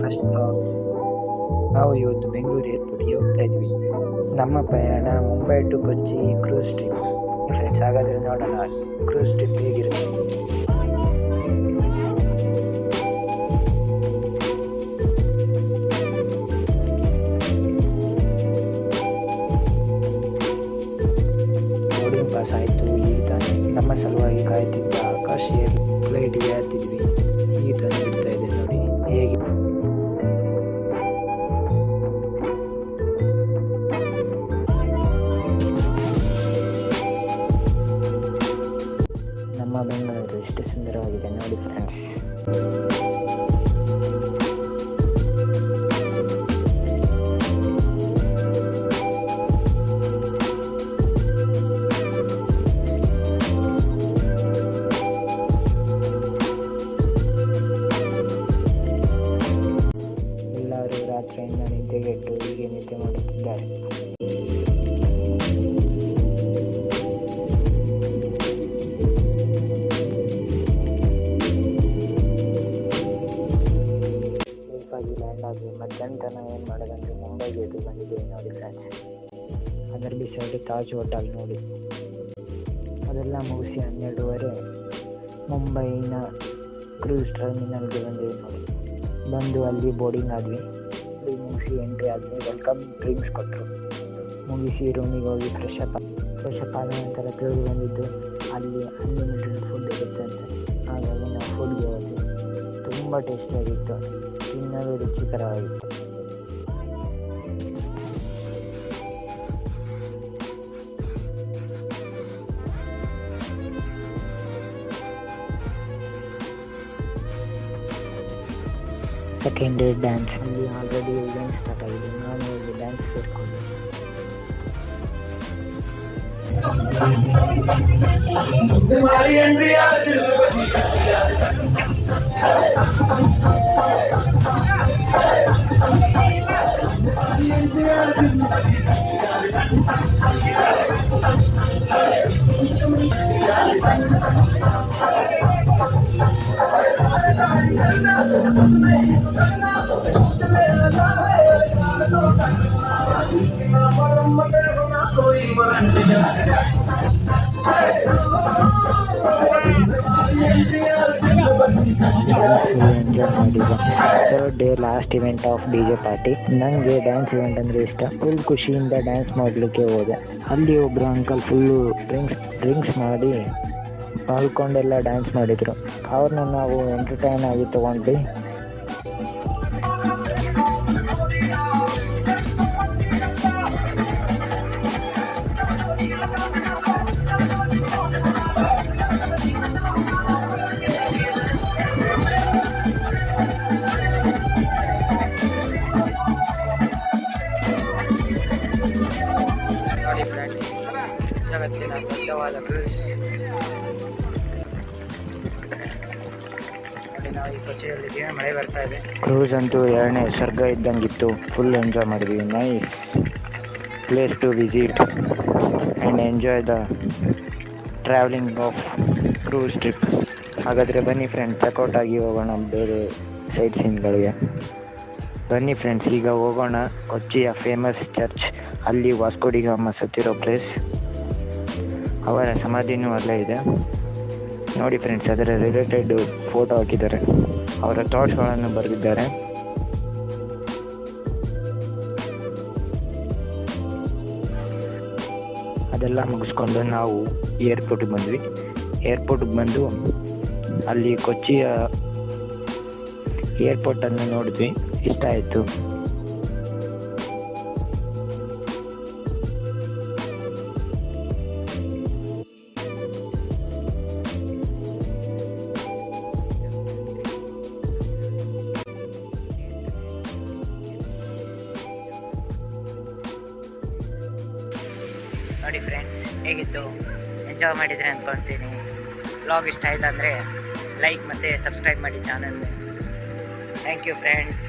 First blog. ನಾವು ಇವತ್ತು ಬೆಂಗಳೂರು ಏರ್ಪೋರ್ಟ್ಗೆ ಹೋಗ್ತಾ ಇದ್ವಿ. ನಮ್ಮ ಪ್ರಯಾಣ Mumbai to Kochi cruise trip. Friends, ಹಾಗಾದರೆ ನೋಡೋಣ ಕ್ರೂಸ್ ಟ್ರಿಪ್ ಹೇಗಿರುತ್ತೆ. ಬೋರ್ಡಿಂಗ್ ಪಾಸ್ ಆಯಿತು. ಈಗ ತಾನೇ ನಮ್ಮ ಸಲುವಾಗಿ ಕಾಯ್ತಿದ್ದ ಆಕಾಶ್ ಏರ್ ಫ್ಲೈಟಿಗೆ ಹತ್ತಿದ್ವಿ. ಈಗ ತಾನೇ ಬಿಡ್ತಾ ಇದೆ ನೋಡಿ ಹೇಗೆ. ನಮ್ಮ ಬೆಂಗಳೂರು ಎಷ್ಟು ಸುಂದರವಾಗಿದೆ ನೋಡಿ ಫ್ರೆಂಡ್ಸ್. ಎಲ್ಲರೂ ರಾತ್ರಿಯಿಂದ ನಿದ್ದೆಗೆಟ್ಟು ಹೀಗೆ ನಿದ್ದೆ ಮಾಡುತ್ತಿದ್ದಾರೆ. ಸೇಫಾಗಿ ಲ್ಯಾಂಡ್ ಆಗಿ ಮಧ್ಯಾಹ್ನ ಏನು ಮಾಡೋದಂದ್ರೆ ಮುಂಬೈಗೆ ಎದ್ದು ಬಂದಿದ್ದೇವೆ ನೋಡಿ ಫ್ರೆಂಡ್ಸ್. ಅದರ ಬಿಸೈಡ್ ತಾಜ್ ಹೋಟೆಲ್ ನೋಡಿ. ಅದೆಲ್ಲ ಮುಗಿಸಿ 12:30 ಮುಂಬೈನ ಕ್ರೂಸ್ ಟರ್ಮಿನಲ್ಗೆ ಬಂದಿದೆ ನೋಡಿ. ಬಂದು ಅಲ್ಲಿ ಬೋರ್ಡಿಂಗ್ ಆದ್ವಿ. ಮುಗಿಸಿ ಎಂಟ್ರಿ ಆದ್ವಿ. ವೆಲ್ಕಮ್ ಡ್ರಿಂಕ್ಸ್ ಕೊಟ್ಟರು. ಮುಗಿಸಿ ರೂಮಿಗೆ ಹೋಗಿ ಫ್ರೆಶ್ ಅಪ್ ಆದ ನಂತರ ತಿರುಗಿ ಬಂದಿದ್ದು ಅಲ್ಲಿ ಅನ್ಲಿಮಿಟೆಡ್ ಫುಡ್ ಇರುತ್ತೆ ಅಂತ. ಹಾಗಾಗಿ ನಾವು ಫುಡ್ಗೆ ಹೋದ್ವಿ. ತುಂಬ ಟೇಸ್ಟಿಯಾಗಿತ್ತು, ತಿನ್ನಲು ರುಚಿಕರವಾಗಿತ್ತು. Second day dance. ಅಲ್ಲಿ ಆಲ್ರೆಡಿ ಇವೆಂಟ್ ಸ್ಟಾರ್ಟ್ ಆಗಿದೆ. ನಾನು ಹೋಗಿ ಡ್ಯಾನ್ಸ್ ಸೇರಿಕೊಂಡೆ. Third day last event of DJ party. ನನಗೆ ಡ್ಯಾನ್ಸ್ ಇವೆಂಟ್ ಅಂದರೆ ಇಷ್ಟ. ಫುಲ್ ಖುಷಿಯಿಂದ ಡ್ಯಾನ್ಸ್ ಮಾಡಲಿಕ್ಕೆ ಹೋದೆ. ಅಲ್ಲಿ ಒಬ್ಬರು ಅಂಕಲ್ ಫುಲ್ಲು ಡ್ರಿಂಕ್ಸ್ ಮಾಡಿ ಮಲ್ಕೊಂಡೆಲ್ಲ ಡ್ಯಾನ್ಸ್ ಮಾಡಿದರು. ಅವ್ರನ್ನ ನಾವು ಎಂಟರ್ಟೈನ್ ಆಗಿ ತೊಗೊಂಡ್ವಿ. ನೋಡಿ ಫ್ರೆಂಡ್ಸ್, ಜಗತ್ತಿನ ದೊಡ್ಡವಾದ ಕ್ರೂಸ್. ನಾವು ಈ ಕೊಚ್ಚಿಯಲ್ಲಿದ್ದೀವಿ. ಮಳೆ ಬರ್ತಾ ಇದೆ. ಕ್ರೂಸ್ ಅಂತೂ ಎರಡನೇ ಸ್ವರ್ಗ ಇದ್ದಂಗಿತ್ತು. ಫುಲ್ ಎಂಜಾಯ್ ಮಾಡಿದ್ವಿ. Nice place to visit and enjoy the travelling of cruise trip. ಹಾಗಾದರೆ ಬನ್ನಿ ಫ್ರೆಂಡ್ಸ್, ಚೆಕ್ಔಟ್ ಆಗಿ ಹೋಗೋಣ ಬೇರೆ ಸೈಟ್ ಸೀನ್ಗಳಿಗೆ. ಬನ್ನಿ ಫ್ರೆಂಡ್ಸ್, ಈಗ ಹೋಗೋಣ ಕೊಚ್ಚಿಯ ಫೇಮಸ್ ಚರ್ಚ್. ಅಲ್ಲಿ ವಾಸ್ಕೋ ಡಿ ಗಾಮ ಸತ್ತಿರೋ ಪ್ಲೇಸ್. ಅವರ ಸಮಾಧಿನೂ ಅಲ್ಲೇ ಇದೆ ನೋಡಿ ಫ್ರೆಂಡ್ಸ್. ಅದರ ರಿಲೇಟೆಡ್ ಫೋಟೋ ಹಾಕಿದ್ದಾರೆ. ಅವರ ಥಾಟ್ಸ್ಗಳನ್ನು ಬರೆದಿದ್ದಾರೆ. ಅದೆಲ್ಲ ಮುಗಿಸ್ಕೊಂಡು ನಾವು ಏರ್ಪೋರ್ಟ್ಗೆ ಬಂದ್ವಿ. ಏರ್ಪೋರ್ಟ್ಗೆ ಬಂದು ಅಲ್ಲಿ ಕೊಚ್ಚಿಯ ಏರ್ಪೋರ್ಟನ್ನು ನೋಡಿದ್ವಿ. ಇಷ್ಟ ಆಯಿತು. ನೋಡಿ ಫ್ರೆಂಡ್ಸ್, ಹೇಗಿತ್ತು? ಎಂಜಾಯ್ ಮಾಡಿದರೆ ಅಂದ್ಕೊಳ್ತೀನಿ. ವ್ಲಾಗ್ ಇಷ್ಟ ಆಯ್ತು ಅಂದರೆ ಲೈಕ್ ಮತ್ತು ಸಬ್ಸ್ಕ್ರೈಬ್ ಮಾಡಿ ಚಾನಲ್ಗೆ. Thank you friends.